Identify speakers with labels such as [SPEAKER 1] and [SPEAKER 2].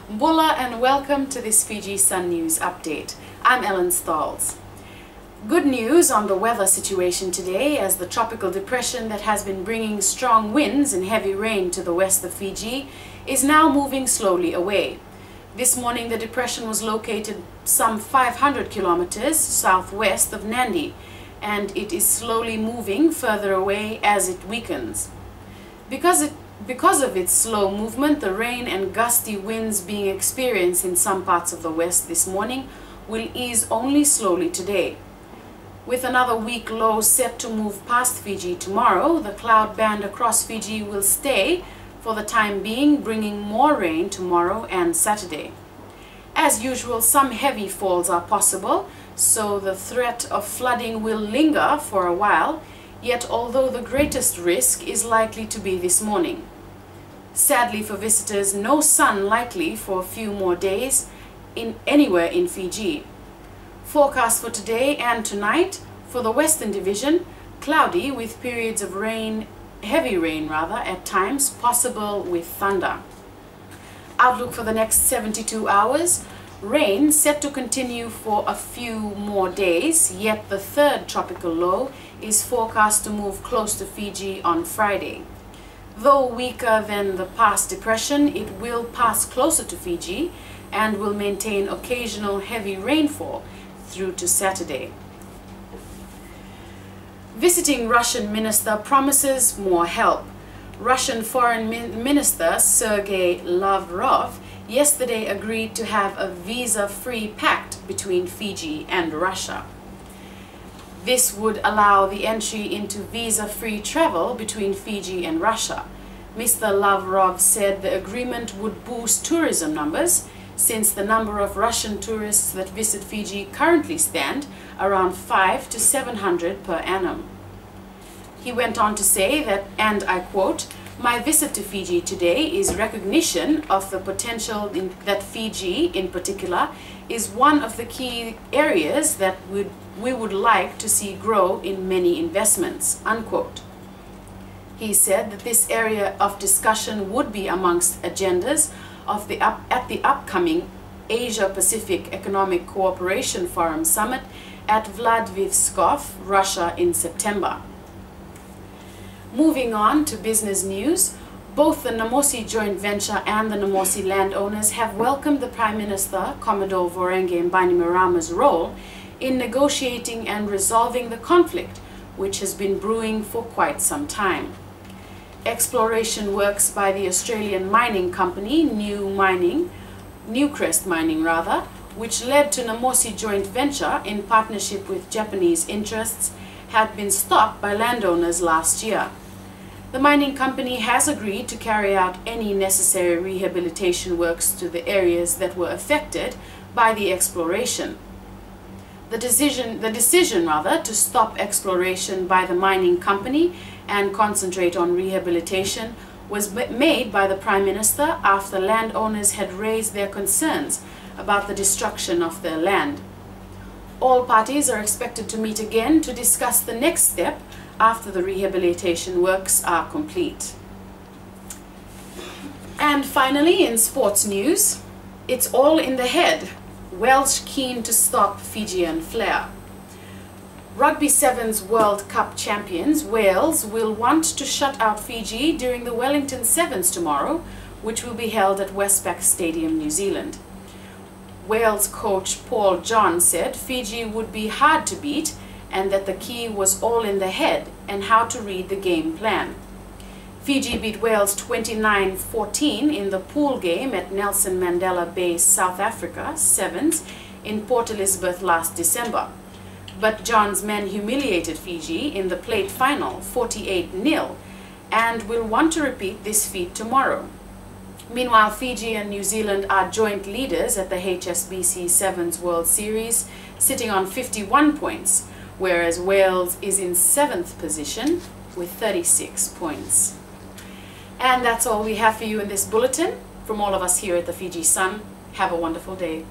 [SPEAKER 1] Bola and welcome to this Fiji Sun News update. I'm Stollz. Good news on the weather situation today, as the tropical depression that has been bringing strong winds and heavy rain to the west of Fiji is now moving slowly away. This morning the depression was located some 500 kilometers southwest of Nadi, and it is slowly moving further away as it weakens. Because of its slow movement, the rain and gusty winds being experienced in some parts of the west this morning will ease only slowly today. With another weak low set to move past Fiji tomorrow, the cloud band across Fiji will stay for the time being, bringing more rain tomorrow and Saturday. As usual, some heavy falls are possible, so the threat of flooding will linger for a while, yet although the greatest risk is likely to be this morning. Sadly for visitors, no sun likely for a few more days anywhere in Fiji. Forecast for today and tonight: for the Western Division, cloudy with periods of rain, heavy rain at times, possible with thunder. Outlook for the next 72 hours: rain set to continue for a few more days, yet the third tropical low is forecast to move close to Fiji on Friday. Though weaker than the past depression, it will pass closer to Fiji and will maintain occasional heavy rainfall through to Saturday. Visiting Russian minister promises more help. Russian Foreign Minister Sergei Lavrov yesterday agreed to have a visa-free pact between Fiji and Russia. This would allow the entry into visa-free travel between Fiji and Russia. Mr. Lavrov said the agreement would boost tourism numbers, since the number of Russian tourists that visit Fiji currently stand around 500 to 700 per annum. He went on to say that, and I quote, "My visit to Fiji today is recognition of the potential that Fiji, in particular, is one of the key areas that we would like to see grow in many investments," unquote. He said that this area of discussion would be amongst agendas of at the upcoming Asia-Pacific Economic Cooperation Forum Summit at Vladivostok, Russia in September. Moving on to business news, both the Namosi joint venture and the Namosi landowners have welcomed the Prime Minister, Commodore Voreqe Bainimarama's role in negotiating and resolving the conflict, which has been brewing for quite some time. Exploration works by the Australian mining company Newcrest Mining, which led to Namosi joint venture in partnership with Japanese interests, had been stopped by landowners last year. The mining company has agreed to carry out any necessary rehabilitation works to the areas that were affected by the exploration. The decision to stop exploration by the mining company and concentrate on rehabilitation was made by the Prime Minister after landowners had raised their concerns about the destruction of their land. All parties are expected to meet again to discuss the next step after the rehabilitation works are complete. And finally, in sports news, it's all in the head. Welsh keen to stop Fijian flair. Rugby Sevens World Cup champions Wales will want to shut out Fiji during the Wellington Sevens tomorrow, which will be held at Westpac Stadium, New Zealand. Wales coach Paul John said Fiji would be hard to beat and that the key was all in the head and how to read the game plan. Fiji beat Wales 29-14 in the pool game at Nelson Mandela Bay, South Africa, Sevens, in Port Elizabeth last December. But John's men humiliated Fiji in the plate final 48-0 and will want to repeat this feat tomorrow. Meanwhile, Fiji and New Zealand are joint leaders at the HSBC Sevens World Series, sitting on 51 points, whereas Wales is in 7th position with 36 points. And that's all we have for you in this bulletin. From all of us here at the Fiji Sun, have a wonderful day.